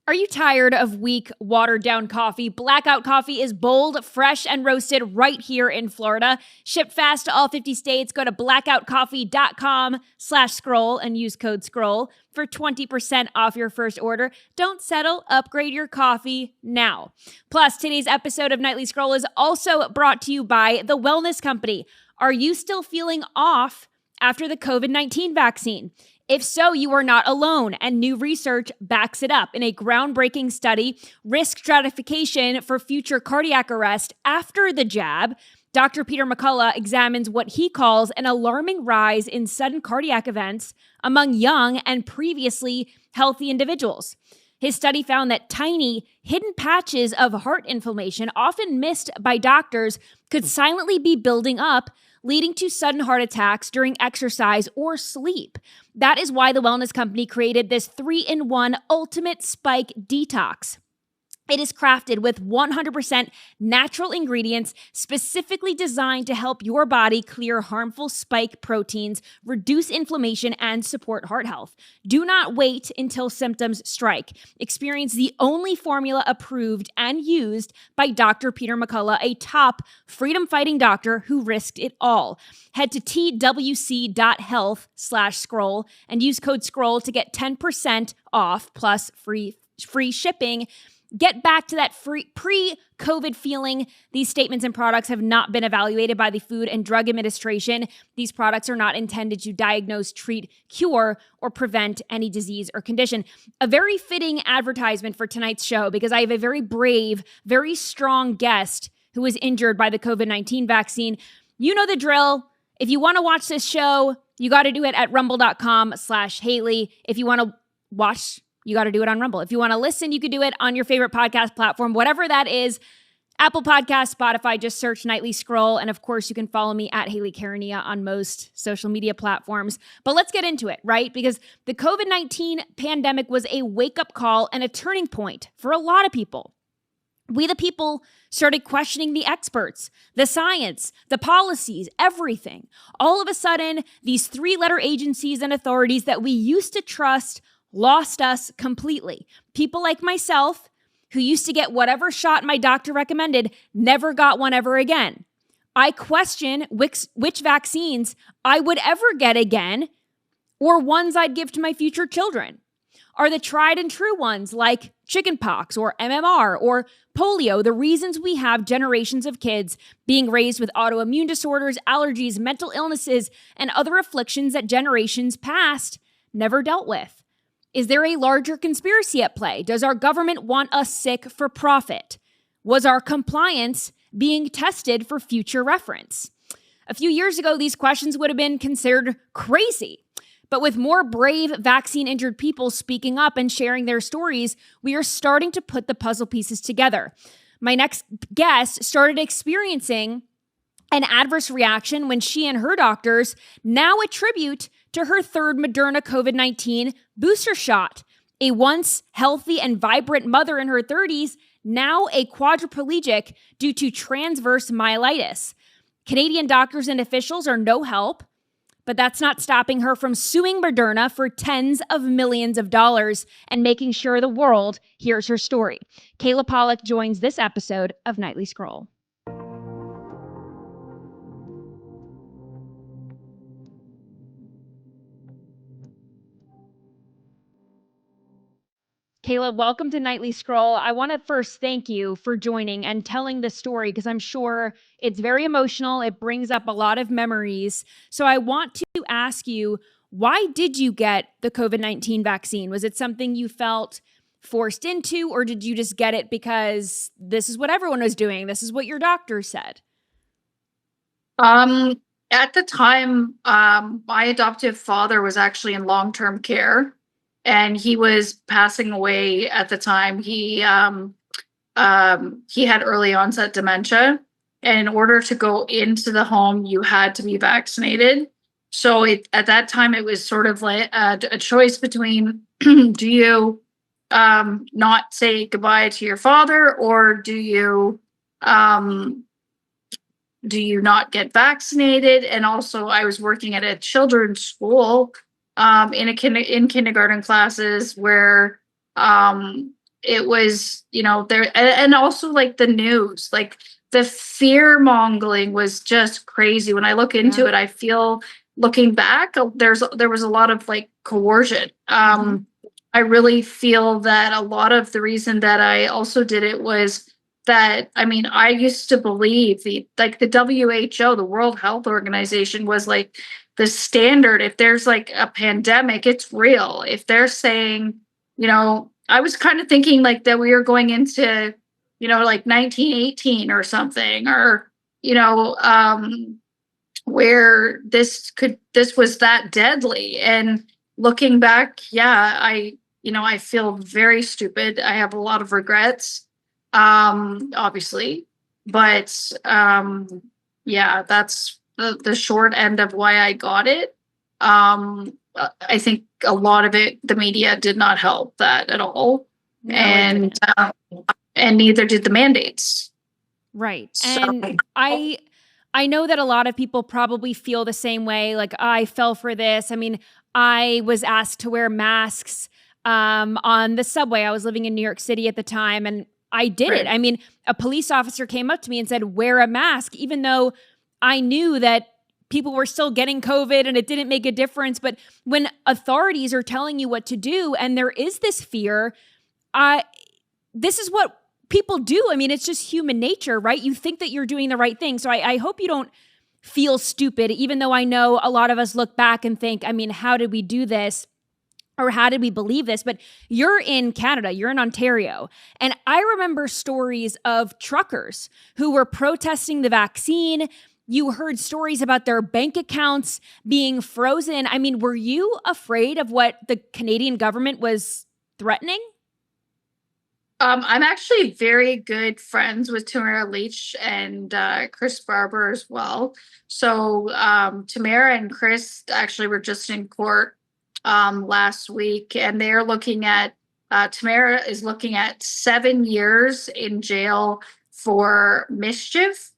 Are you tired of weak, watered-down coffee? Blackout Coffee is bold, fresh, and roasted right here in Florida. Shipped fast to all 50 states. Go to blackoutcoffee.com/scroll and use code SCROLL for 20% off your first order. Don't settle. Upgrade your coffee now. Plus, today's episode of Nightly Scroll is also brought to you by The Wellness Company. Are you still feeling off after the COVID-19 vaccine? If so, you are not alone, and new research backs it up. In a groundbreaking study, risk stratification for future cardiac arrest after the jab, Dr. Peter McCullough examines what he calls an alarming rise in sudden cardiac events among young and previously healthy individuals. His study found that tiny, hidden patches of heart inflammation, often missed by doctors, could silently be building up, leading to sudden heart attacks during exercise or sleep. That is why the Wellness Company created this 3-in-1 Ultimate Spike Detox. It is crafted with 100% natural ingredients specifically designed to help your body clear harmful spike proteins, reduce inflammation, and support heart health. Do not wait until symptoms strike. Experience the only formula approved and used by Dr. Peter McCullough, a top freedom-fighting doctor who risked it all. Head to twc.health/scroll and use code SCROLL to get 10% off plus free shipping. Get back to that pre-COVID feeling. These statements and products have not been evaluated by the Food and Drug Administration. These products are not intended to diagnose, treat, cure, or prevent any disease or condition. A very fitting advertisement for tonight's show because I have a very brave, very strong guest who was injured by the COVID-19 vaccine. You know the drill. If you want to watch this show, you got to do it at rumble.com/Hayley. If you want to watch, you got to do it on Rumble. If you want to listen, you can do it on your favorite podcast platform, whatever that is. Apple Podcasts, Spotify, just search Nightly Scroll. And of course, you can follow me at Hayley Caronia on most social media platforms. But let's get into it, right? Because the COVID-19 pandemic was a wake-up call and a turning point for a lot of people. We, the people, started questioning the experts, the science, the policies, everything. All of a sudden, these 3-letter agencies and authorities that we used to trust lost us completely. People like myself, who used to get whatever shot my doctor recommended, never got one ever again. I question which vaccines I would ever get again, or ones I'd give to my future children. Are the tried and true ones like chickenpox or MMR or polio the reasons we have generations of kids being raised with autoimmune disorders, allergies, mental illnesses, and other afflictions that generations past never dealt with? Is there a larger conspiracy at play? Does our government want us sick for profit? Was our compliance being tested for future reference? A few years ago, these questions would have been considered crazy. But with more brave vaccine-injured people speaking up and sharing their stories, we are starting to put the puzzle pieces together. My next guest started experiencing an adverse reaction when she and her doctors now attribute to her third Moderna COVID-19 booster shot. A once healthy and vibrant mother in her 30s, now a quadriplegic due to transverse myelitis. Canadian doctors and officials are no help, but that's not stopping her from suing Moderna for tens of millions of dollars and making sure the world hears her story. Kayla Pollock joins this episode of Nightly Scroll. Kayla, welcome to Nightly Scroll. I want to first thank you for joining and telling the story because I'm sure it's very emotional. It brings up a lot of memories. So I want to ask you, why did you get the COVID-19 vaccine? Was it something you felt forced into, or did you just get it because this is what everyone was doing? This is what your doctor said. At the time, my adoptive father was actually in long-term care. And he was passing away at the time. He had early onset dementia, and in order to go into the home, you had to be vaccinated. So at that time, it was sort of like a choice between do you not say goodbye to your father, or do you not get vaccinated? And also, I was working at a children's school in kindergarten classes where it was, there, and also like the news, like the fear mongering was just crazy. When I look into it, I feel, looking back, there was a lot of like coercion. I really feel that a lot of the reason that I also did it was that, I mean, I used to believe the WHO, the World Health Organization, was like the standard. If there's like a pandemic, it's real. If they're saying, I was kind of thinking like that we were going into, like 1918 or something, or, where this was that deadly. And looking back, yeah, I feel very stupid. I have a lot of regrets, obviously, but yeah, that's the short end of why I got it. I think a lot of it, the media did not help that at all. No, and neither did the mandates. Right. So, And I know that a lot of people probably feel the same way. Like, I fell for this. I mean, I was asked to wear masks on the subway. I was living in New York City at the time, and I did it. I mean, a police officer came up to me and said, wear a mask, even though I knew that people were still getting COVID and it didn't make a difference. But when authorities are telling you what to do and there is this fear, this is what people do. I mean, it's just human nature, right? You think that you're doing the right thing. So I hope you don't feel stupid, even though I know a lot of us look back and think, I mean, how did we do this? Or how did we believe this? But you're in Canada, you're in Ontario. And I remember stories of truckers who were protesting the vaccine. You heard stories about their bank accounts being frozen. I mean, were you afraid of what the Canadian government was threatening? I'm actually very good friends with Tamara Leach and Chris Barber as well. So Tamara and Chris actually were just in court last week, and they're looking at, Tamara is looking at 7 years in jail for mischief.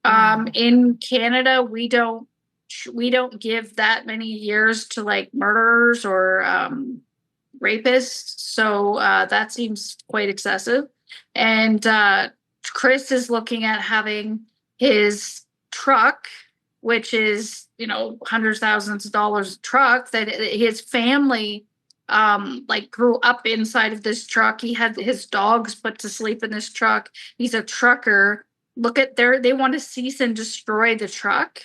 In Canada, we don't give that many years to like murderers or rapists. So that seems quite excessive. And Chris is looking at having his truck, which is, hundreds of thousands of dollars truck, that his family like grew up inside of this truck. He had his dogs put to sleep in this truck. He's a trucker. They want to cease and destroy the truck,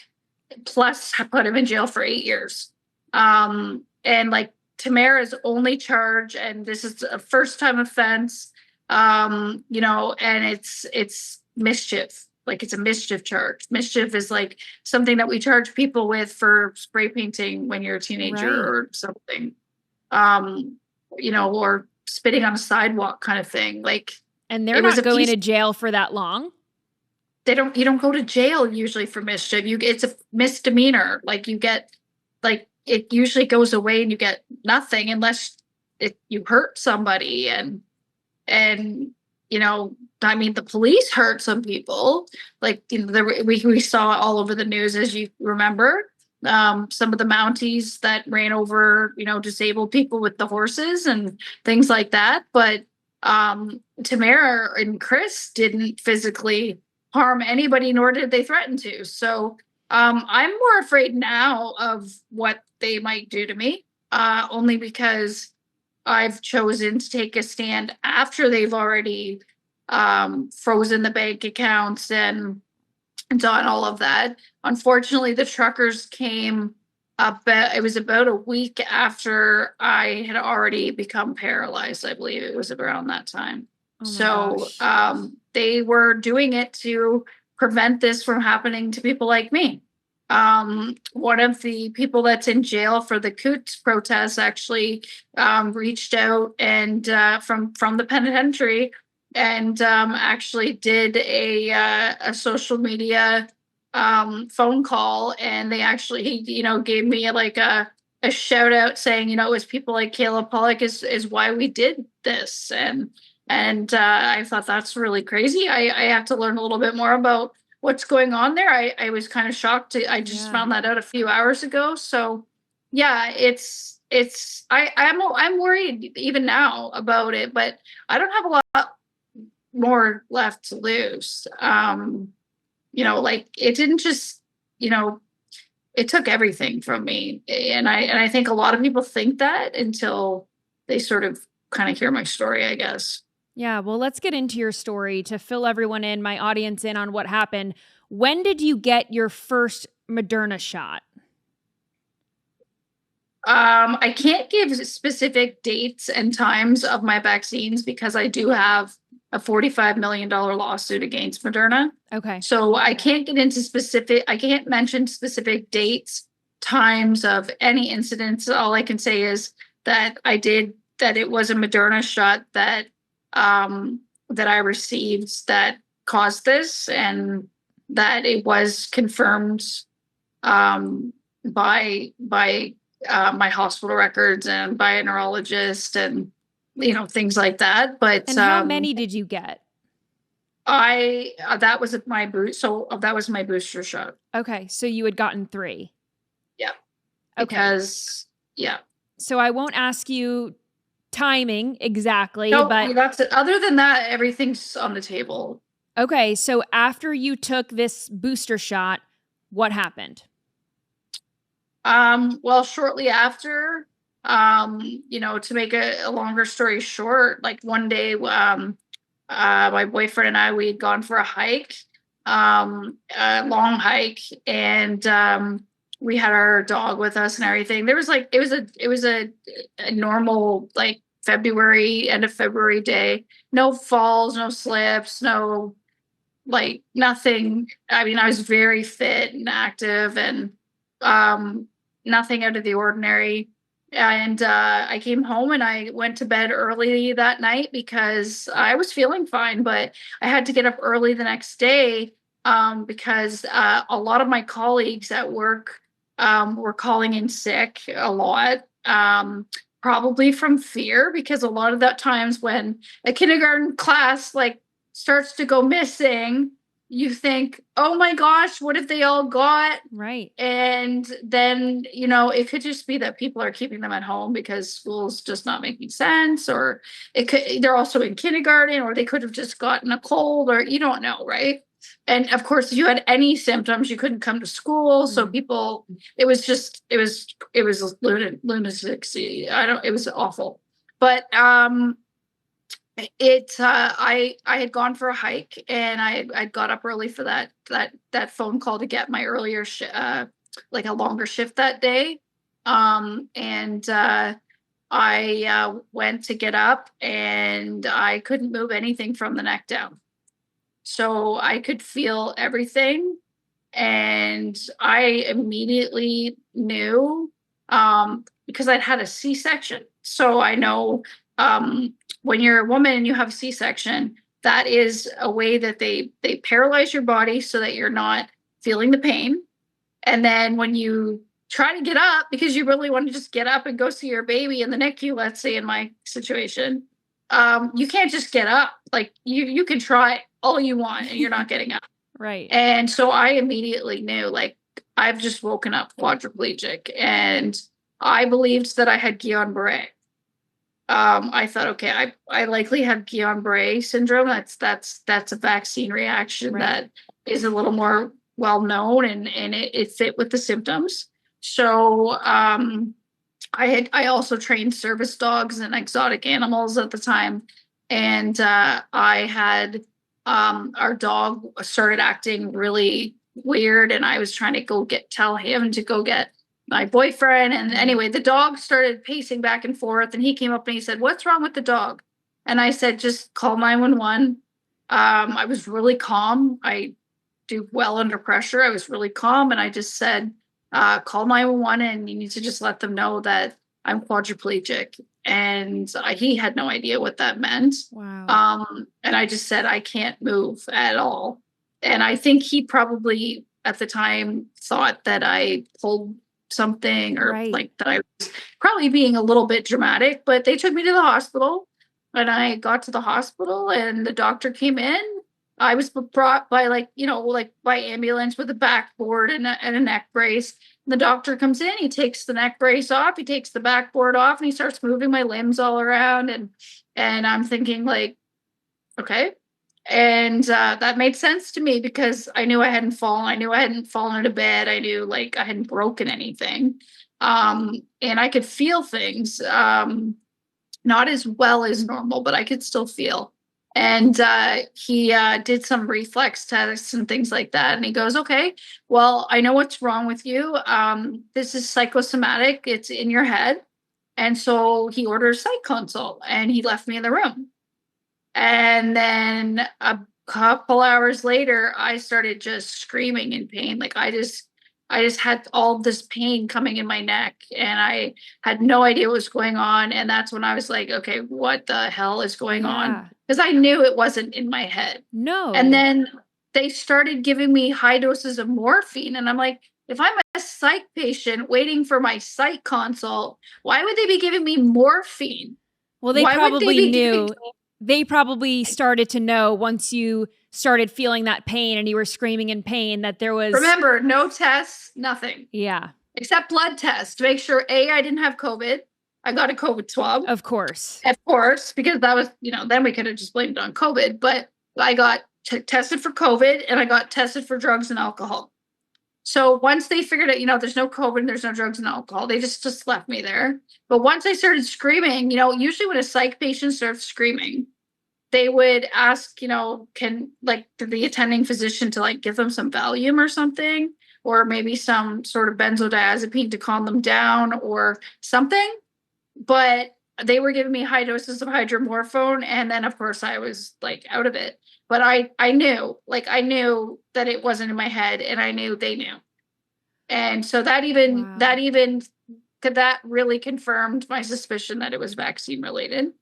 plus put him in jail for 8 years. And like Tamara's only charge, and this is a first time offense, and it's mischief. Like, it's a mischief charge. Mischief is like something that we charge people with for spray painting when you're a teenager, right, or something, or spitting on a sidewalk kind of thing. Like, and they're not going to jail for that long. You don't go to jail usually for mischief. It's a misdemeanor. Like, you get, like, it usually goes away and you get nothing unless you hurt somebody. And I mean, the police hurt some people. Like, we saw all over the news, as you remember, some of the Mounties that ran over, disabled people with the horses and things like that. But Tamara and Chris didn't physically harm anybody, nor did they threaten to. So I'm more afraid now of what they might do to me, only because I've chosen to take a stand after they've already frozen the bank accounts and done all of that. Unfortunately, the truckers came it was about a week after I had already become paralyzed. I believe it was around that time. So they were doing it to prevent this from happening to people like me. One of the people that's in jail for the Coots protests actually reached out and from the penitentiary and actually did a social media phone call, and they actually gave me like a shout out saying, it was people like Kayla Pollock is why we did this. And I thought that's really crazy. I have to learn a little bit more about what's going on there. I was kind of shocked. I just found that out a few hours ago. So yeah, it's I'm worried even now about it, but I don't have a lot more left to lose. Like it didn't just, it took everything from me. And I think a lot of people think that until they sort of kind of hear my story, I guess. Yeah, well, let's get into your story to fill everyone in, my audience in on what happened. When did you get your first Moderna shot? I can't give specific dates and times of my vaccines because I do have a $45 million lawsuit against Moderna. Okay. So I can't I can't mention specific dates, times of any incidents. All I can say is that it was a Moderna shot that I received that caused this, and that it was confirmed by my hospital records and by a neurologist and things like that. But And how many did you get? That was my that was my booster shot. Okay, so you had gotten 3. Yeah. Okay. Because yeah. So I won't ask you timing exactly, No, but that's it. Other than that, everything's on the table. okay, so after you took this booster shot, what happened? Well, shortly after, to make a longer story short, like one day, my boyfriend and I, we had gone for a hike, a long hike, and we had our dog with us and everything. There was like it was a normal like February, end of February day. No falls, no slips, no like nothing. I mean, I was very fit and active and nothing out of the ordinary. And I came home and I went to bed early that night because I was feeling fine, but I had to get up early the next day because a lot of my colleagues at work were calling in sick a lot. Probably from fear, because a lot of that times when a kindergarten class like starts to go missing, you think, oh my gosh, what if they all got? Right. And then, it could just be that people are keeping them at home because school's just not making sense, or they're also in kindergarten, or they could have just gotten a cold, or you don't know, right? And of course, if you had any symptoms, you couldn't come to school. So people, it was lunatic. It was awful. But I had gone for a hike, and I got up early for that phone call to get my earlier like a longer shift that day. And I went to get up, and I couldn't move anything from the neck down. So I could feel everything, and I immediately knew because I'd had a C-section. So I know when you're a woman and you have a C-section, that is a way that they paralyze your body so that you're not feeling the pain. And then when you try to get up, because you really want to just get up and go see your baby in the NICU, let's say in my situation, you can't just get up. Like you can try all you want and you're not getting up. Right. And so I immediately knew, like, I've just woken up quadriplegic, and I believed that I had Guillain-Barré. I thought, okay, I likely have Guillain-Barré syndrome. That's a vaccine reaction that is a little more well known, and it fit with the symptoms. So I also trained service dogs and exotic animals at the time, and I had our dog started acting really weird, and I was trying to tell him to go get my boyfriend. And anyway, the dog started pacing back and forth, and he came up and he said, "What's wrong with the dog?" And I said, "Just call 911." I was really calm. I do well under pressure. I was really calm, and I just said, "Call 911, and you need to just let them know that I'm quadriplegic." And he had no idea what that meant. Wow. And I just said, I can't move at all. And I think he probably at the time thought that I pulled something, or like that I was probably being a little bit dramatic. But they took me to the hospital, and I got to the hospital, and the doctor came in. I was brought by by ambulance with a backboard and a neck brace. The doctor comes in, he takes the neck brace off, he takes the backboard off, and he starts moving my limbs all around. And I'm thinking like, okay. And that made sense to me because I knew I hadn't fallen. I knew I hadn't fallen out of bed. I knew like I hadn't broken anything. And I could feel things, not as well as normal, but I could still feel. And he did some reflex tests and things like that. And he goes, okay, well, I know what's wrong with you. This is psychosomatic. It's in your head. And so he ordered a psych consult and he left me in the room. And then a couple hours later, I started just screaming in pain. Like I just had all this pain coming in my neck and I had no idea what was going on. And that's when I was like, okay, what the hell is going on? Because I knew it wasn't in my head. No. And then they started giving me high doses of morphine. And I'm like, if I'm a psych patient waiting for my psych consult, why would they be giving me morphine? Well, they probably knew. They probably started to know once you started feeling that pain and you were screaming in pain that there was... Remember, no tests, nothing. Yeah. Except blood tests to make sure, A, I didn't have COVID. I got a COVID swab. Of course. Because that was, then we could have just blamed it on COVID. But I got tested for COVID and I got tested for drugs and alcohol. So once they figured out, there's no COVID, there's no drugs and alcohol, they just left me there. But once I started screaming, usually when a psych patient starts screaming, they would ask, can like the attending physician to like give them some Valium or something, or maybe some sort of benzodiazepine to calm them down or something. But they were giving me high doses of hydromorphone. And then of course I was like out of it. But I knew that it wasn't in my head and I knew they knew. And so that really confirmed my suspicion that it was vaccine related.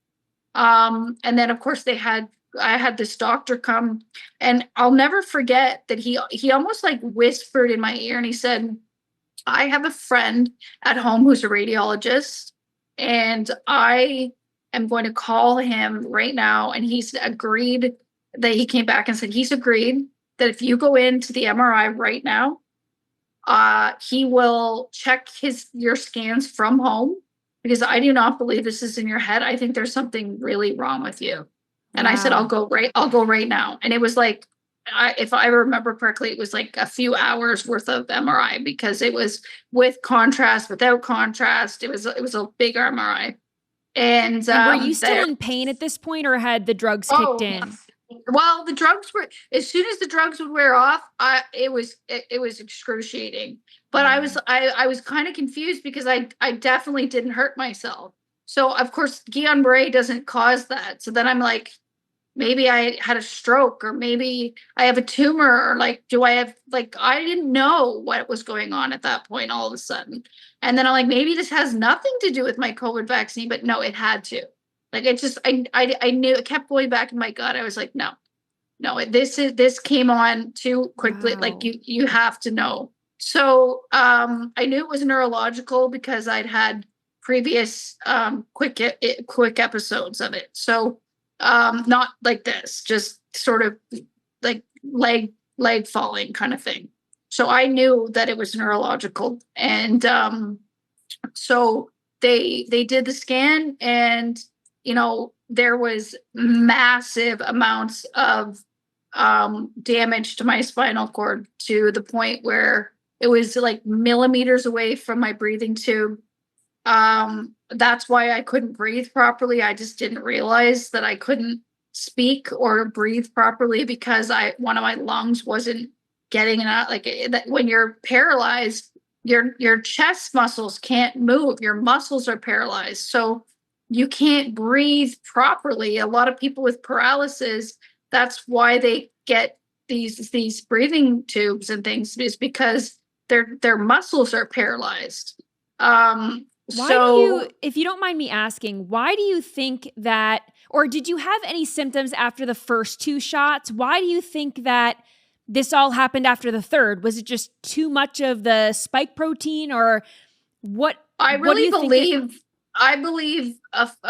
And then of course I had this doctor come and I'll never forget that he almost like whispered in my ear and he said, I have a friend at home who's a radiologist and I am going to call him right now. And he's agreed that he came back and said he's agreed that if you go into the MRI right now, he will check your scans from home because I do not believe this is in your head. I think there's something really wrong with you. And I said, I'll go right now. And it was like, if I remember correctly, it was like a few hours worth of MRI because it was with contrast, without contrast. It was a big MRI. And were you still in pain at this point or had the drugs kicked in? Well, the drugs were, as soon as the drugs would wear off, it was excruciating. But I was kind of confused because I definitely didn't hurt myself. So of course Guillain-Barré doesn't cause that. So then I'm like, maybe I had a stroke or maybe I have a tumor or like, do I have I didn't know what was going on at that point all of a sudden. And then I'm like, maybe this has nothing to do with my COVID vaccine, but no, it had to. Like it just, I knew it kept going back in my gut. I was like, no, this came on too quickly. Wow. Like you have to know. So I knew it was neurological because I'd had previous quick episodes of it. So not like this, just sort of like leg falling kind of thing. So I knew that it was neurological. And so they did the scan and there was massive amounts of damage to my spinal cord to the point where it was like millimeters away from my breathing tube. That's why I couldn't breathe properly. I just didn't realize that I couldn't speak or breathe properly because one of my lungs wasn't getting enough. Like when you're paralyzed, your chest muscles can't move. Your muscles are paralyzed. So you can't breathe properly. A lot of people with paralysis, that's why they get these breathing tubes and things, is because their muscles are paralyzed. If you don't mind me asking, why do you think that, or did you have any symptoms after the first 2 shots? Why do you think that this all happened after the third? Was it just too much of the spike protein or what? I believe a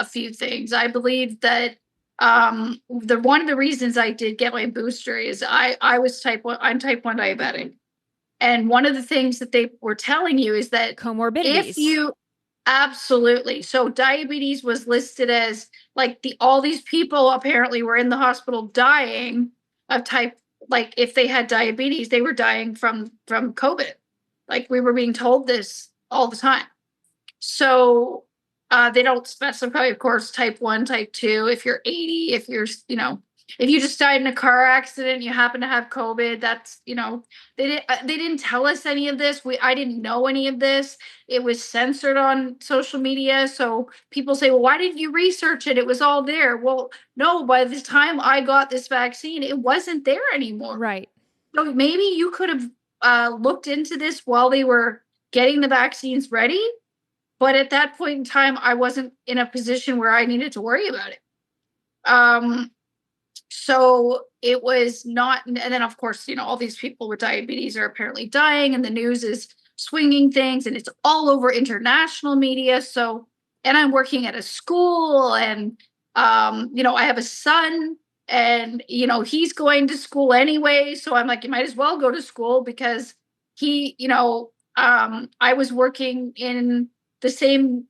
few things. I believe that one of the reasons I did get my booster is I'm type 1 diabetic. And one of the things that they were telling you is that if Comorbidities. you absolutely, so diabetes was listed as like all these people apparently were in the hospital dying of type, like if they had diabetes, they were dying from COVID. Like we were being told this all the time. So they don't specify, of course, type 1, type 2. If you're 80, if you're, if you just died in a car accident, you happen to have COVID, that's, they didn't tell us any of this. I didn't know any of this. It was censored on social media. So people say, well, why didn't you research it? It was all there. Well, no, by the time I got this vaccine, it wasn't there anymore. Right. So maybe you could have looked into this while they were getting the vaccines ready. But at that point in time, I wasn't in a position where I needed to worry about it. So it was not, and then of course, all these people with diabetes are apparently dying, and the news is swinging things, and it's all over international media. So, and I'm working at a school, and I have a son, and he's going to school anyway. So I'm like, you might as well go to school because he, I was working in the same,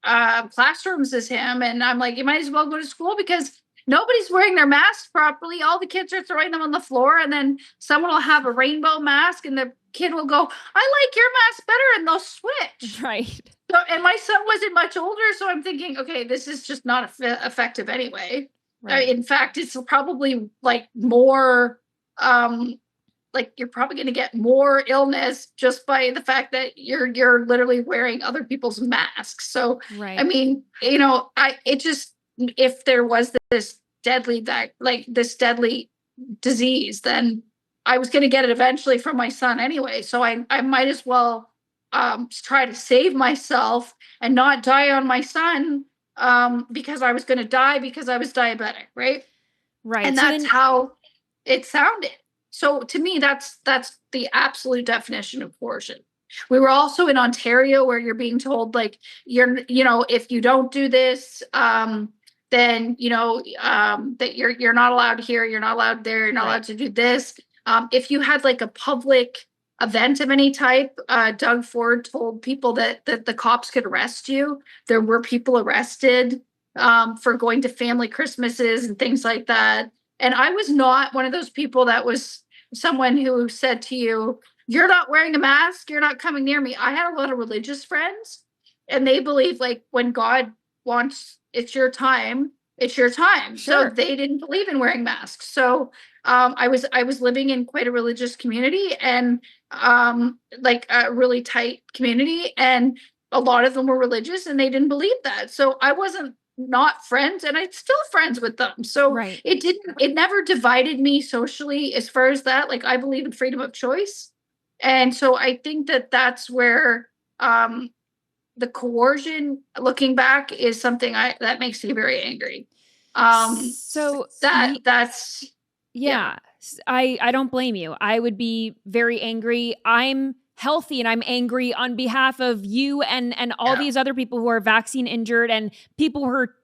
classrooms as him. And I'm like, you might as well go to school because nobody's wearing their masks properly. All the kids are throwing them on the floor. And then someone will have a rainbow mask and the kid will go, I like your mask better. And they'll switch. Right. So, and my son wasn't much older. So I'm thinking, okay, this is just not effective anyway. Right. In fact, it's probably like more, like you're probably going to get more illness just by the fact that you're literally wearing other people's masks. So, Right. I mean, if there was this deadly disease, then I was going to get it eventually from my son anyway. So I might as well try to save myself and not die on my son because I was going to die because I was diabetic. Right. Right. And that's how it sounded. So to me, that's the absolute definition of coercion. We were also in Ontario where you're being told like if you don't do this, then that you're not allowed here, you're not allowed there, you're not allowed to do this. If you had like a public event of any type, Doug Ford told people that the cops could arrest you. There were people arrested for going to family Christmases and things like that. And I was not one of those people that was someone who said to you, you're not wearing a mask, you're not coming near me. I had a lot of religious friends, and they believe like when God wants, it's your time, it's your time. Sure. So they didn't believe in wearing masks. So I was living in quite a religious community, and like a really tight community, and a lot of them were religious and they didn't believe that. So I wasn't not friends, and I'm still friends with them. So Right. it never divided me socially as far as that. Like I believe in freedom of choice. And so I think that that's where the coercion, looking back, is something that makes me very angry. So that's yeah. I don't blame you. I would be very angry. I'm healthy and I'm angry on behalf of you and all these other people who are vaccine injured and people who are,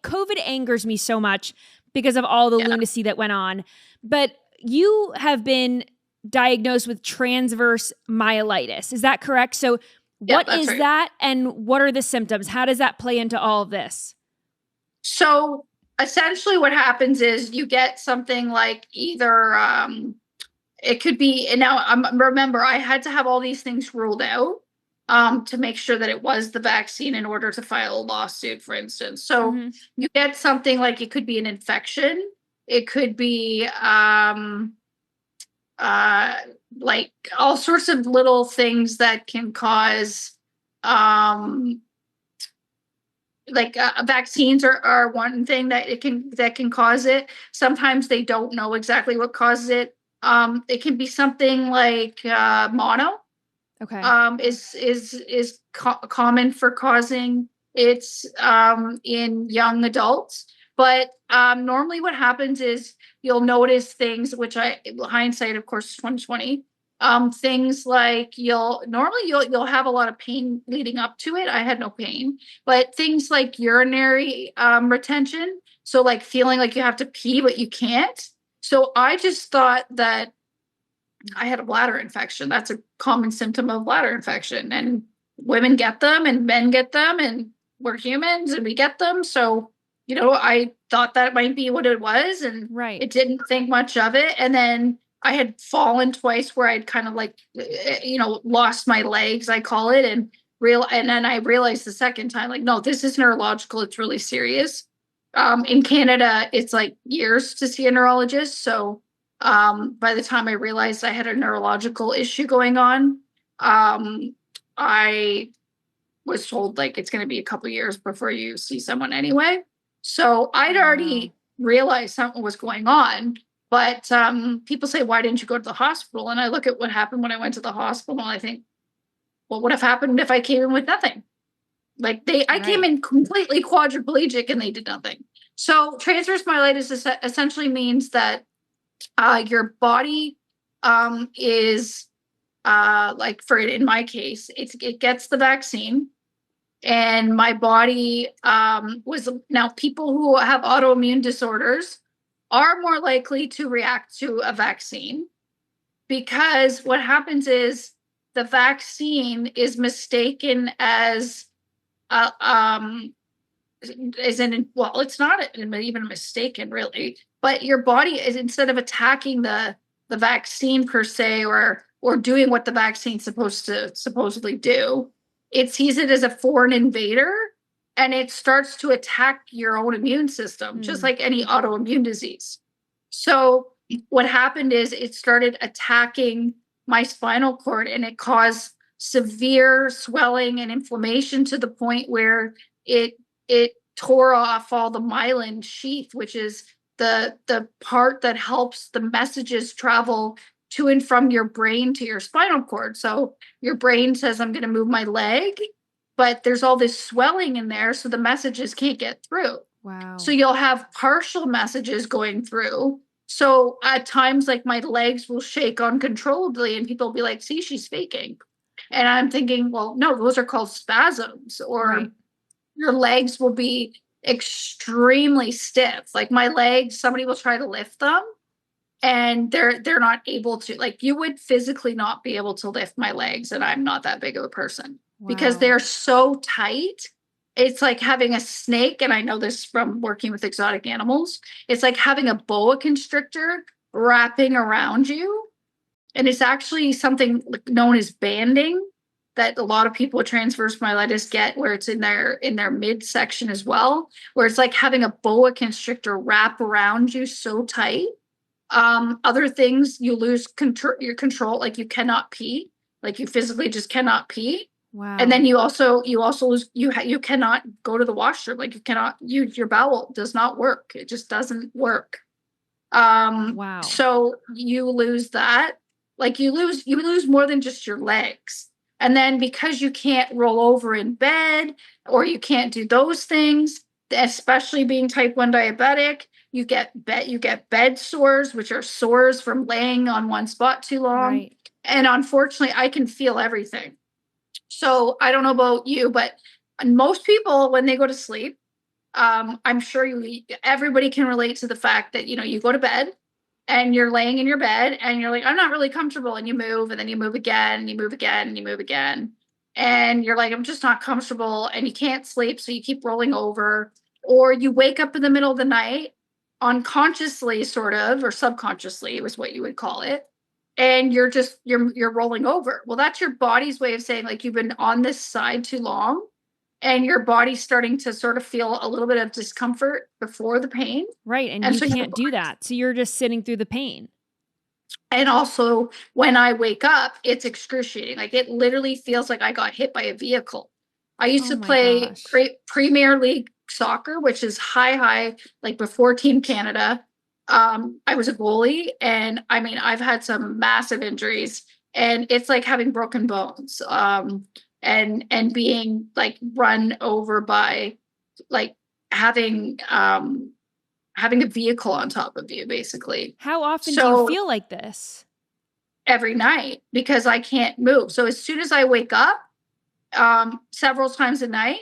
COVID angers me so much because of all the lunacy that went on. But you have been diagnosed with transverse myelitis. Is that correct? So what is that, and what are the symptoms? How does that play into all of this? So essentially what happens is you get something like either it could be, and now remember, I had to have all these things ruled out to make sure that it was the vaccine in order to file a lawsuit, for instance. So you get something like, it could be an infection. It could be like all sorts of little things that can cause vaccines are one thing that can cause it. Sometimes they don't know exactly what causes it. It can be something like mono. Okay. Is common for causing it's in young adults. But normally what happens is you'll notice things, which hindsight, of course, is 2020. Things like you'll have a lot of pain leading up to it. I had no pain, but things like urinary retention. So like feeling like you have to pee, but you can't. So I just thought that I had a bladder infection. That's a common symptom of bladder infection. And women get them and men get them, and we're humans and we get them. So, I thought that might be what it was, and Right. it didn't think much of it. And then I had fallen twice where I'd kind of like, lost my legs, I call it, and then I realized the second time, like, no, this is neurological. It's really serious. In Canada, it's like years to see a neurologist. So by the time I realized I had a neurological issue going on, I was told like it's going to be a couple years before you see someone anyway. So I'd already realized something was going on. But people say, why didn't you go to the hospital? And I look at what happened when I went to the hospital, and I think, what would have happened if I came in with nothing? Like I came in completely quadriplegic and they did nothing. So transverse myelitis essentially means that your body is like in my case, it gets the vaccine, and my body was now people who have autoimmune disorders are more likely to react to a vaccine, because what happens is the vaccine is mistaken as it's not even mistaken really, but your body is, instead of attacking the vaccine per se, or doing what the vaccine's supposed to supposedly do, it sees it as a foreign invader, and it starts to attack your own immune system, just like any autoimmune disease. So what happened is it started attacking my spinal cord, and it caused severe swelling and inflammation to the point where it tore off all the myelin sheath, which is the part that helps the messages travel to and from your brain to your spinal cord. So your brain says, I'm going to move my leg, but there's all this swelling in there, so the messages can't get through. Wow. So you'll have partial messages going through. So at times, like, my legs will shake uncontrollably, and people will be like, see, she's faking. And I'm thinking, well, no, those are called spasms. Or your legs will be extremely stiff. Like my legs, somebody will try to lift them, and they're not able to. Like, you would physically not be able to lift my legs, and I'm not that big of a person, because they're so tight. It's like having a snake, and I know this from working with exotic animals. It's like having a boa constrictor wrapping around you. And it's actually something known as banding that a lot of people with transverse myelitis get, where it's in their midsection as well, where it's like having a boa constrictor wrap around you so tight. Other things, you lose your control, like you cannot pee, like you physically just cannot pee. Wow. And then you also lose, you cannot go to the washroom, like you cannot, your bowel does not work. It just doesn't work. Wow. So you lose that, like you lose more than just your legs. And then because you can't roll over in bed, or you can't do those things, especially being type 1 diabetic, you get bed sores, which are sores from laying on one spot too long. Right. And unfortunately, I can feel everything. So I don't know about you, but most people, when they go to sleep, I'm sure everybody can relate to the fact that, you go to bed and you're laying in your bed and you're like, I'm not really comfortable. And you move, and then you move again, and you move again, and you move again. And you're like, I'm just not comfortable, and you can't sleep. So you keep rolling over, or you wake up in the middle of the night unconsciously, sort of, or subconsciously was what you would call it. And you're rolling over. Well, that's your body's way of saying, like, you've been on this side too long, and your body's starting to sort of feel a little bit of discomfort before the pain. Right. And you so can't do that. So you're just sitting through the pain. And also, when I wake up, it's excruciating. Like, it literally feels like I got hit by a vehicle. I used to play Premier League soccer, which is high, like before Team Canada. I was a goalie, and I mean, I've had some massive injuries, and it's like having broken bones, and being like run over by, like, having a vehicle on top of you, basically. How often do you feel like this? Every night, because I can't move. So as soon as I wake up, several times a night,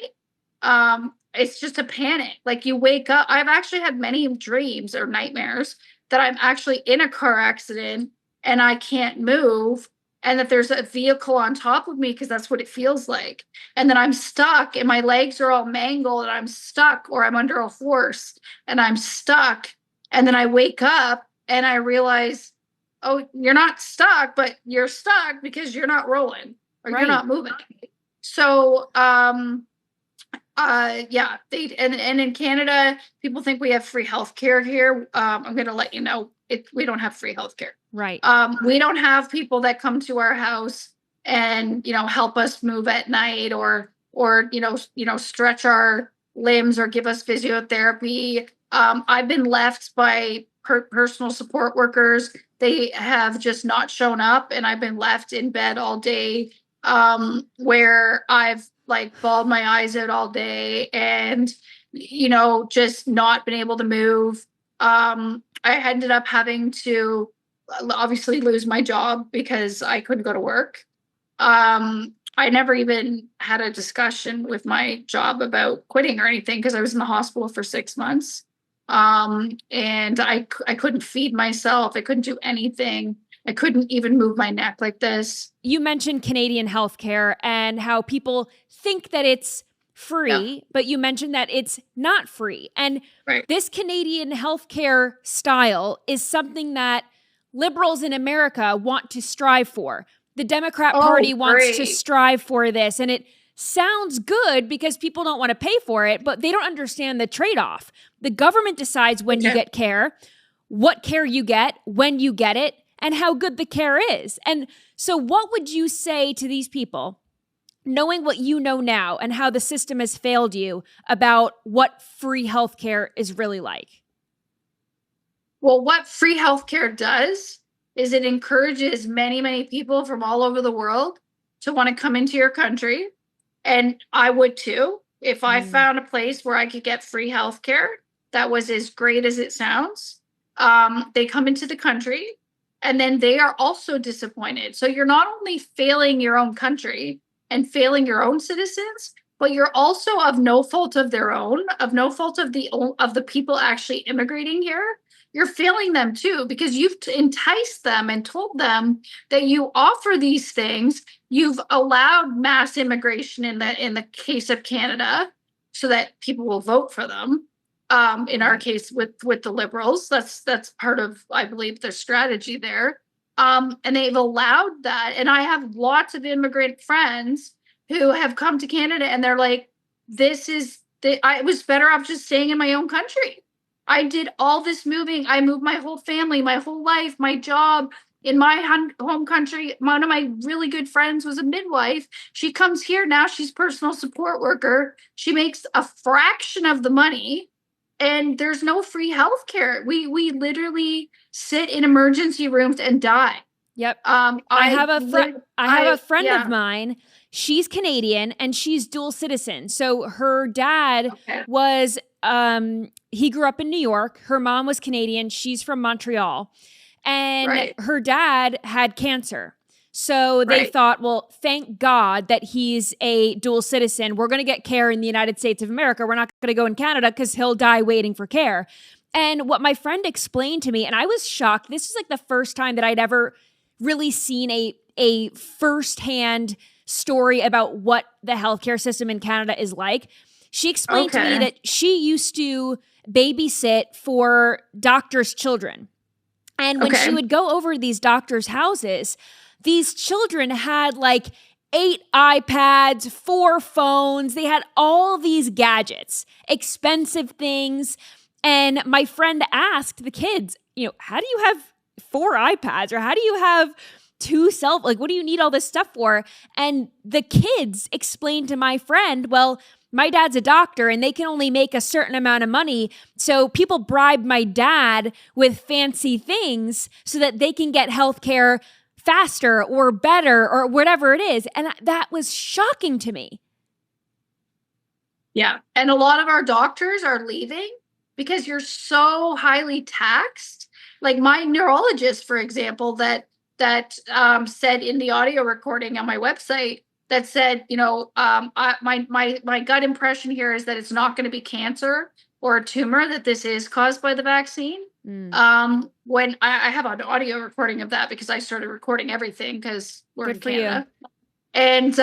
it's just a panic. Like, you wake up. I've actually had many dreams or nightmares that I'm actually in a car accident, and I can't move, and that there's a vehicle on top of me because that's what it feels like. And then I'm stuck and my legs are all mangled and I'm stuck, or I'm under a horse and I'm stuck. And then I wake up and I realize, oh, you're not stuck, but you're stuck because you're not rolling or you're Right. not moving. So, yeah, and in Canada, people think we have free healthcare here. I'm going to let you know we don't have free healthcare. Right. We don't have people that come to our house and, help us move at night or, stretch our limbs or give us physiotherapy. I've been left by personal support workers. They have just not shown up, and I've been left in bed all day, where I've like bawled my eyes out all day and, just not been able to move. I ended up having to obviously lose my job because I couldn't go to work. I never even had a discussion with my job about quitting or anything because I was in the hospital for 6 months. And I couldn't feed myself. I couldn't do anything. I couldn't even move my neck like this. You mentioned Canadian healthcare and how people think that it's free, but you mentioned that it's not free. And this Canadian healthcare style is something that liberals in America want to strive for. The Democrat Party wants to strive for this. And it sounds good because people don't want to pay for it, but they don't understand the trade-off. The government decides when you get care, what care you get, when you get it, and how good the care is. And so what would you say to these people, knowing what you know now and how the system has failed you, about what free healthcare is really like? Well, what free healthcare does is it encourages many, many people from all over the world to want to come into your country. And I would too, if I found a place where I could get free healthcare that was as great as it sounds. They come into the country and then they are also disappointed. So you're not only failing your own country and failing your own citizens, but you're also of no fault of their own, of no fault of the people actually immigrating here. You're failing them too, because you've enticed them and told them that you offer these things. You've allowed mass immigration in the case of Canada so that people will vote for them. In our case with the Liberals, that's part of, I believe, their strategy there. And they've allowed that. And I have lots of immigrant friends who have come to Canada and they're like, I was better off just staying in my own country. I did all this moving. I moved my whole family, my whole life, my job in my home country. One of my really good friends was a midwife. She comes here now. She's personal support worker. She makes a fraction of the money, and there's no free health care. We literally sit in emergency rooms and die. Yep. I have a friend of mine. She's Canadian and she's dual citizen. So her dad was he grew up in New York. Her mom was Canadian. She's from Montreal. And her dad had cancer. So they thought, well, thank God that he's a dual citizen. We're going to get care in the United States of America. We're not going to go in Canada because he'll die waiting for care. And what my friend explained to me, and I was shocked. This was like the first time that I'd ever really seen a firsthand story about what the healthcare system in Canada is like. She explained to me that she used to babysit for doctors' children. And when she would go over these doctors' houses, these children had like 8 iPads, 4 phones. They had all these gadgets, expensive things. And my friend asked the kids, how do you have 4 iPads, or how do you have 2 what do you need all this stuff for? And the kids explained to my friend, well, my dad's a doctor and they can only make a certain amount of money. So people bribe my dad with fancy things so that they can get healthcare faster or better or whatever it is. And that was shocking to me. Yeah. And a lot of our doctors are leaving because you're so highly taxed. Like my neurologist, for example, that said in the audio recording on my website, that said, my gut impression here is that it's not going to be cancer or a tumor, that this is caused by the vaccine. When I have an audio recording of that because I started recording everything because we're in Good for you. Canada. And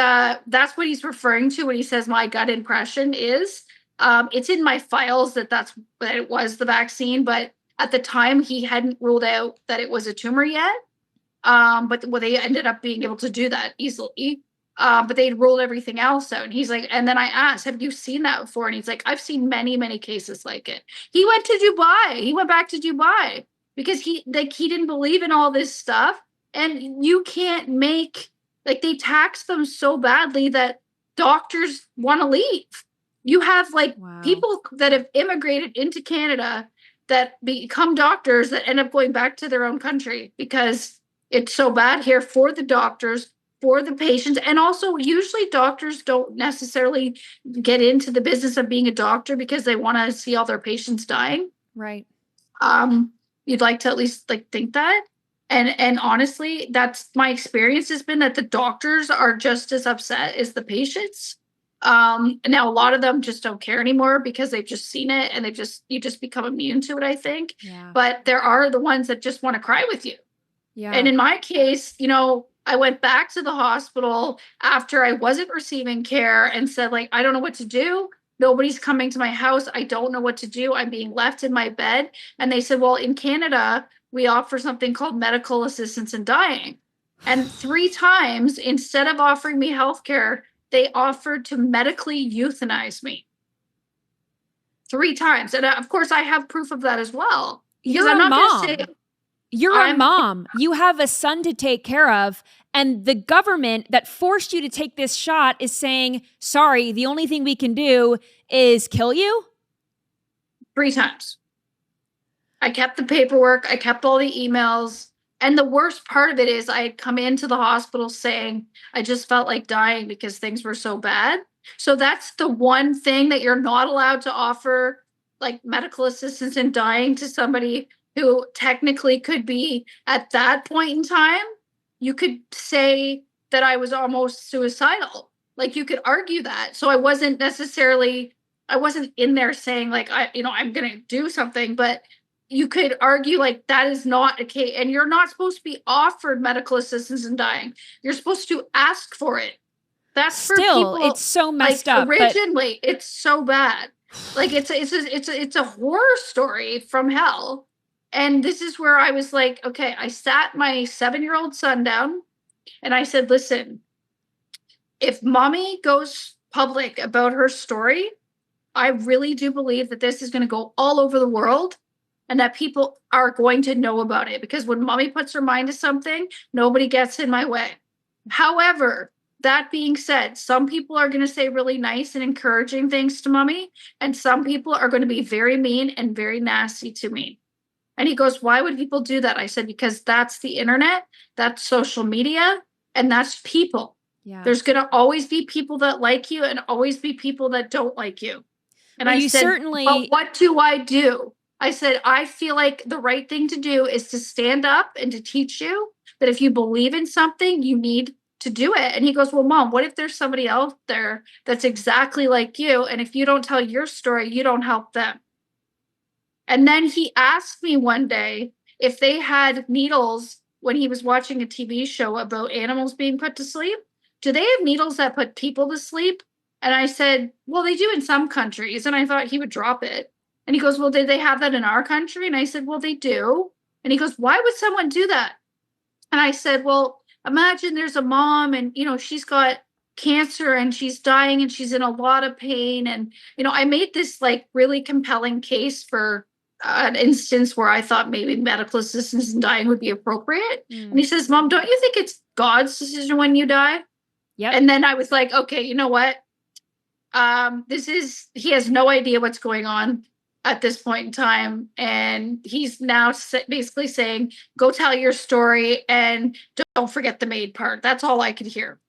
that's what he's referring to when he says my gut impression is. It's in my files that it was the vaccine, but at the time he hadn't ruled out that it was a tumor yet. But they ended up being able to do that easily. But they ruled everything else out. And he's like, and then I asked, have you seen that before? And he's like, I've seen many, many cases like it. He went to Dubai. He went back to Dubai because he didn't believe in all this stuff. And you can't make, like, they tax them so badly that doctors want to leave. You have people that have immigrated into Canada that become doctors that end up going back to their own country because it's so bad here for the doctors, for the patients. And also usually doctors don't necessarily get into the business of being a doctor because they want to see all their patients dying. Right. You'd like to at least think that. And honestly, that's my experience has been that the doctors are just as upset as the patients. Now a lot of them just don't care anymore because they've just seen it and you just become immune to it, I think. Yeah. But there are the ones that just want to cry with you. Yeah. And in my case, I went back to the hospital after I wasn't receiving care and said, I don't know what to do. Nobody's coming to my house. I don't know what to do. I'm being left in my bed. And they said, well, in Canada, we offer something called medical assistance in dying. And 3 times, instead of offering me healthcare, they offered to medically euthanize me. 3 times. And of course, I have proof of that as well. You're a mom. You're a mom. You have a son to take care of. And the government that forced you to take this shot is saying, sorry, the only thing we can do is kill you? 3 times. I kept the paperwork. I kept all the emails. And the worst part of it is I had come into the hospital saying I just felt like dying because things were so bad. So that's the one thing that you're not allowed to offer, medical assistance in dying to somebody who technically could be at that point in time. You could say that I was almost suicidal. You could argue that. So I wasn't in there saying I'm going to do something, but you could argue that is not a case. And you're not supposed to be offered medical assistance in dying. You're supposed to ask for it. That's still, for people. It's so messed up. Originally, it's so bad. It's a horror story from hell. And this is where I was like, okay, I sat my 7-year-old son down and I said, listen, if mommy goes public about her story, I really do believe that this is going to go all over the world and that people are going to know about it because when mommy puts her mind to something, nobody gets in my way. However, that being said, some people are going to say really nice and encouraging things to mommy, and some people are going to be very mean and very nasty to me. And he goes, why would people do that? I said, because that's the internet, that's social media, and that's people. Yeah. There's going to always be people that like you and always be people that don't like you. And I said, but what do I do? I said, I feel like the right thing to do is to stand up and to teach you that if you believe in something, you need to do it. And he goes, well, Mom, what if there's somebody out there that's exactly like you? And if you don't tell your story, you don't help them. And then he asked me one day if they had needles when he was watching a TV show about animals being put to sleep. Do they have needles that put people to sleep? And I said, well, they do in some countries. And I thought he would drop it. And he goes, well, did they have that in our country? And I said, well, they do. And he goes, why would someone do that? And I said, well, imagine there's a mom and, she's got cancer and she's dying and she's in a lot of pain. And, I made this really compelling case for an instance where I thought maybe medical assistance in dying would be appropriate. And he says, Mom, don't you think it's God's decision when you die? Yeah. And then I was like, okay, you know what? He has no idea what's going on at this point in time. And he's now basically saying, go tell your story and don't forget the maid part. That's all I could hear.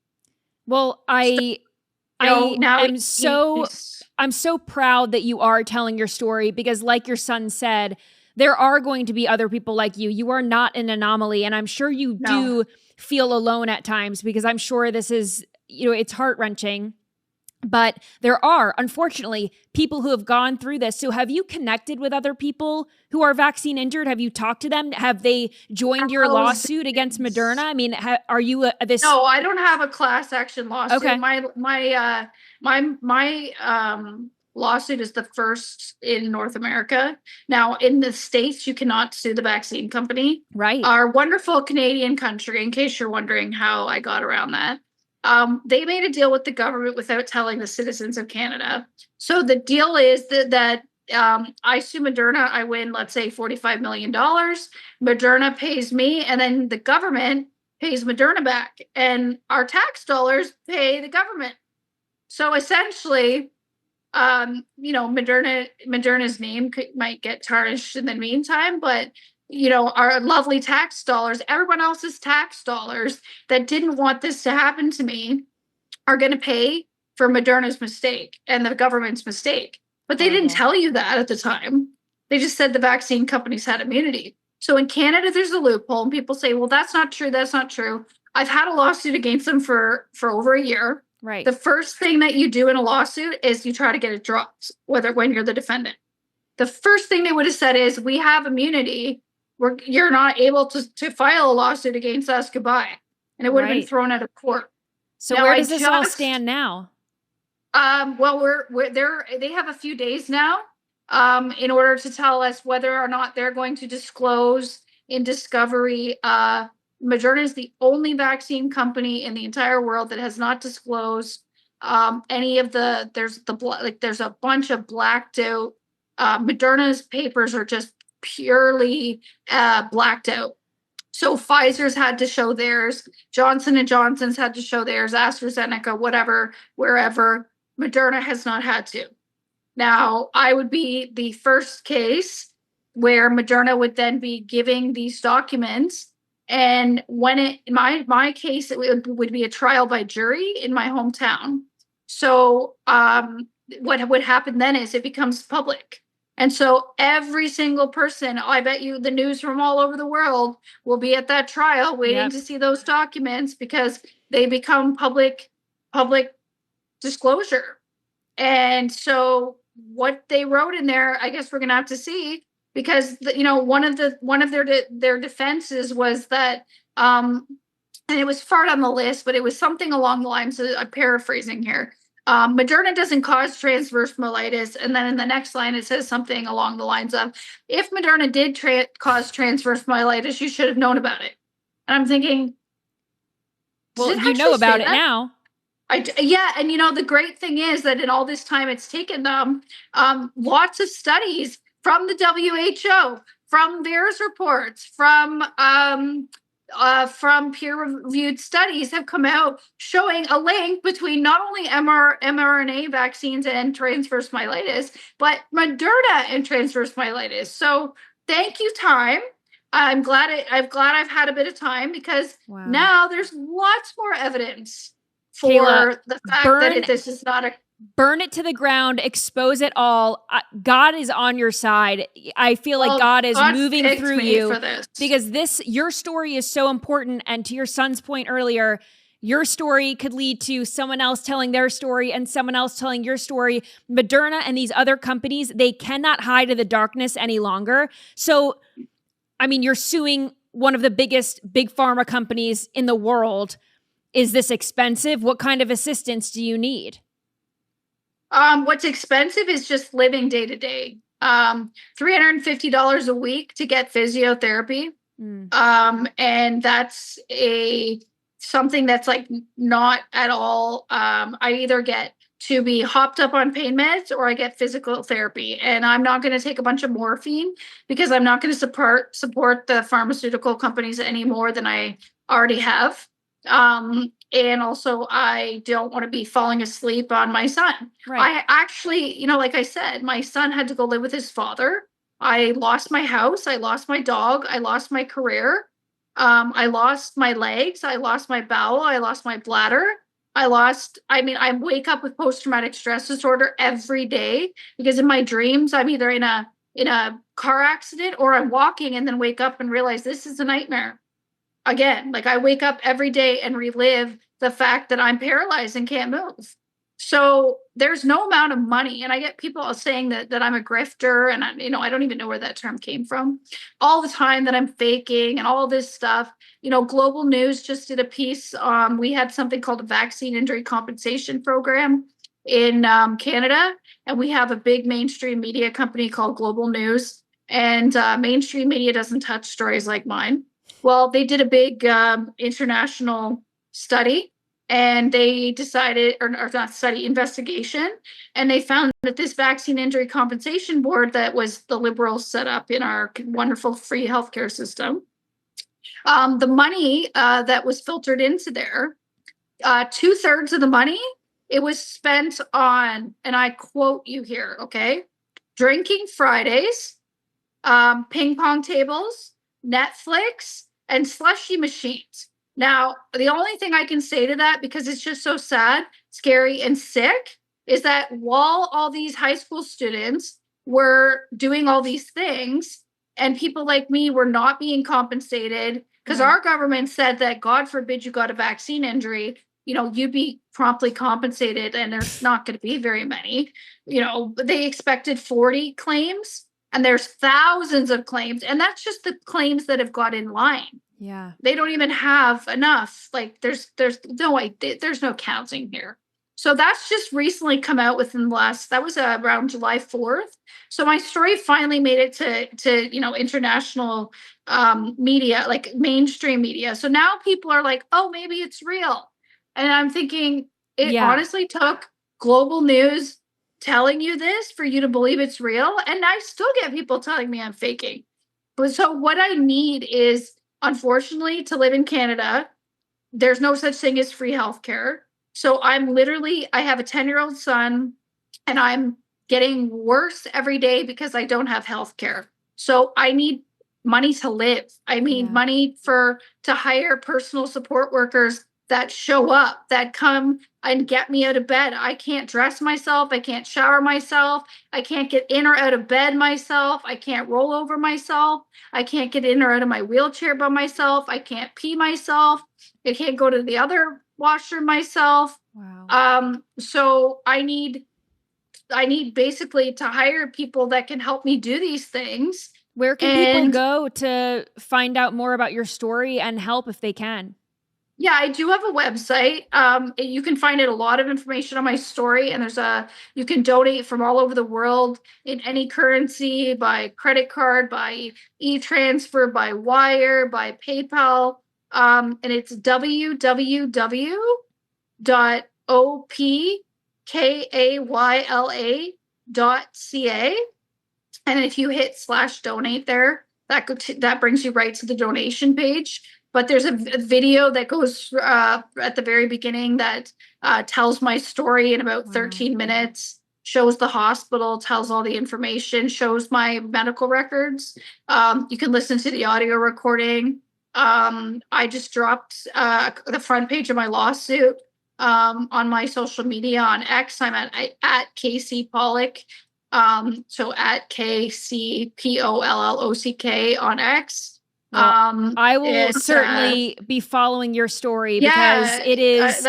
Well, I'm so proud that you are telling your story because like your son said, there are going to be other people like you. You are not an anomaly. And I'm sure you do feel alone at times because I'm sure this is, it's heart-wrenching But there are, unfortunately, people who have gone through this. So have you connected with other people who are vaccine injured? Have you talked to them? Have they joined your lawsuit against Moderna? I mean, are you this? No, I don't have a class action lawsuit. Okay. My lawsuit is the first in North America. Now, in the States, you cannot sue the vaccine company. Right. Our wonderful Canadian country, in case you're wondering how I got around that. They made a deal with the government without telling the citizens of Canada. So the deal is that I sue Moderna, I win, let's say $45 million. Moderna pays me, and then the government pays Moderna back, and our tax dollars pay the government. So essentially, Moderna's name might get tarnished in the meantime, but our lovely tax dollars, everyone else's tax dollars that didn't want this to happen to me, are going to pay for Moderna's mistake and the government's mistake. But they didn't tell you that at the time. They just said the vaccine companies had immunity. So in Canada, there's a loophole, and people say, well, that's not true. That's not true. I've had a lawsuit against them for over a year. Right. The first thing that you do in a lawsuit is you try to get it dropped, when you're the defendant. The first thing they would have said is, we have immunity. You're not able to file a lawsuit against us. Goodbye. And it would have been thrown out of court. So now, where does this all stand now? Well, they have a few days now in order to tell us whether or not they're going to disclose in discovery. Moderna is the only vaccine company in the entire world that has not disclosed any of there's a bunch of blacked out. Moderna's papers are just purely blacked out. So Pfizer's had to show theirs, Johnson & Johnson's had to show theirs, AstraZeneca, whatever, wherever. Moderna has not had to. Now, I would be the first case where Moderna would then be giving these documents. And when in my case, it would be a trial by jury in my hometown. So what would happen then is it becomes public. And so every single person, I bet you the news from all over the world will be at that trial waiting to see those documents, because they become public disclosure. And so what they wrote in there, I guess we're going to have to see, because one of their defenses was that and it was far down the list, but it was something along the lines of, I'm paraphrasing here. Moderna doesn't cause transverse myelitis, and then in the next line it says something along the lines of, if Moderna did cause transverse myelitis, you should have known about it. And I'm thinking, well, you know about it now. And the great thing is that in all this time it's taken them, lots of studies from the WHO, from VAERS reports, from peer-reviewed studies have come out showing a link between not only mRNA vaccines and transverse myelitis, but Moderna and transverse myelitis. So thank you, time. I'm glad I've had a bit of time, because now there's lots more evidence for Kayla, the fact that this is not a... Burn it to the ground, expose it all. God is on your side. I feel like God is moving through you for this, because your story is so important. And to your son's point earlier, your story could lead to someone else telling their story and someone else telling your story. Moderna and these other companies, they cannot hide in the darkness any longer. So, I mean, you're suing one of the biggest big pharma companies in the world. Is this expensive? What kind of assistance do you need? What's expensive is just living day to day. $350 a week to get physiotherapy. And that's something that's like not at all. I either get to be hopped up on pain meds or I get physical therapy. And I'm not going to take a bunch of morphine, because I'm not going to support the pharmaceutical companies any more than I already have. And also I don't want to be falling asleep on my son. Right. I actually, like I said, my son had to go live with his father. I lost my house. I lost my dog. I lost my career. I lost my legs. I lost my bowel. I lost my bladder. I wake up with post-traumatic stress disorder every day, because in my dreams, I'm either in a car accident or I'm walking and then wake up and realize this is a nightmare. Again, like I wake up every day and relive the fact that I'm paralyzed and can't move. So there's no amount of money, and I get people saying that I'm a grifter, and I don't even know where that term came from. All the time that I'm faking and all this stuff. Global News just did a piece. We had something called a vaccine injury compensation program in Canada, and we have a big mainstream media company called Global News, and mainstream media doesn't touch stories like mine. Well, they did a big international study, and they decided, or not study, investigation, and they found that this vaccine injury compensation board that was the Liberals set up in our wonderful free healthcare system, the money that was filtered into there, 2/3 of the money, it was spent on, and I quote you here, okay, drinking Fridays, ping pong tables, Netflix, and slushy machines. Now, the only thing I can say to that, because it's just so sad, scary, and sick, is that while all these high school students were doing all these things, and people like me were not being compensated, because our government said that, God forbid you got a vaccine injury, you'd be promptly compensated, and there's not going to be very many. They expected 40 claims, and there's thousands of claims, and that's just the claims that have got in line. Yeah. They don't even have enough. Like there's no counting here. So that's just recently come out within the last, that was around July 4th. So my story finally made it to international media, like mainstream media. So now people are like, oh, maybe it's real. And I'm thinking, it honestly took Global News telling you this for you to believe it's real. And I still get people telling me I'm faking. But so what I need is, unfortunately, to live in Canada, there's no such thing as free healthcare. So I have a 10-year-old son, and I'm getting worse every day because I don't have healthcare. So I need money to live. I need money to hire personal support workers that show up, that come and get me out of bed. I can't dress myself. I can't shower myself. I can't get in or out of bed myself. I can't roll over myself. I can't get in or out of my wheelchair by myself. I can't pee myself. I can't go to the other washroom myself. Wow. So I need basically to hire people that can help me do these things. Where can people go to find out more about your story and help if they can? Yeah, I do have a website. You can find a lot of information on my story, and you can donate from all over the world in any currency, by credit card, by e-transfer, by wire, by PayPal. And it's www.opkayla.ca. And if you hit /donate there, that brings you right to the donation page. But there's a video that goes at the very beginning that tells my story in about 13 minutes, shows the hospital, tells all the information, shows my medical records. You can listen to the audio recording. I just dropped the front page of my lawsuit on my social media on X. I'm at Kayla Pollock. So at KCPOLLOCK on X. Well, I will certainly be following your story because it is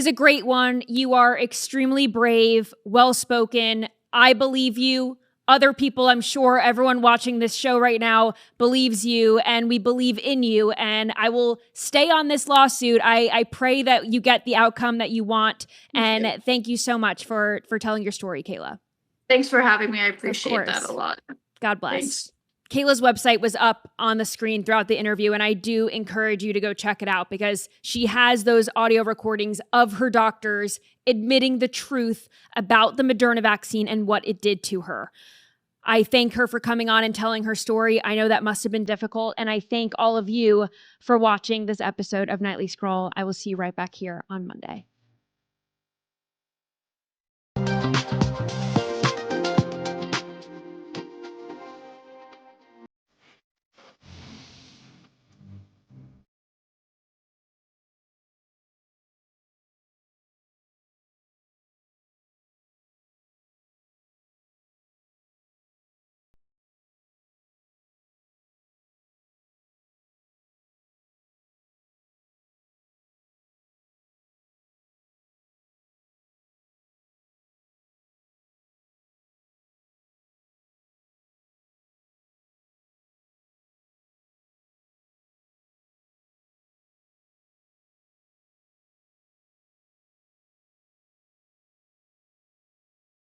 a great one. You are extremely brave, well-spoken. I believe you. Other people, I'm sure everyone watching this show right now believes you, and we believe in you. And I will stay on this lawsuit. I pray that you get the outcome that you want. Thank you so much for telling your story, Kayla. Thanks for having me. I appreciate that a lot. God bless. Thanks. Kayla's website was up on the screen throughout the interview, and I do encourage you to go check it out because she has those audio recordings of her doctors admitting the truth about the Moderna vaccine and what it did to her. I thank her for coming on and telling her story. I know that must have been difficult, and I thank all of you for watching this episode of Nightly Scroll. I will see you right back here on Monday.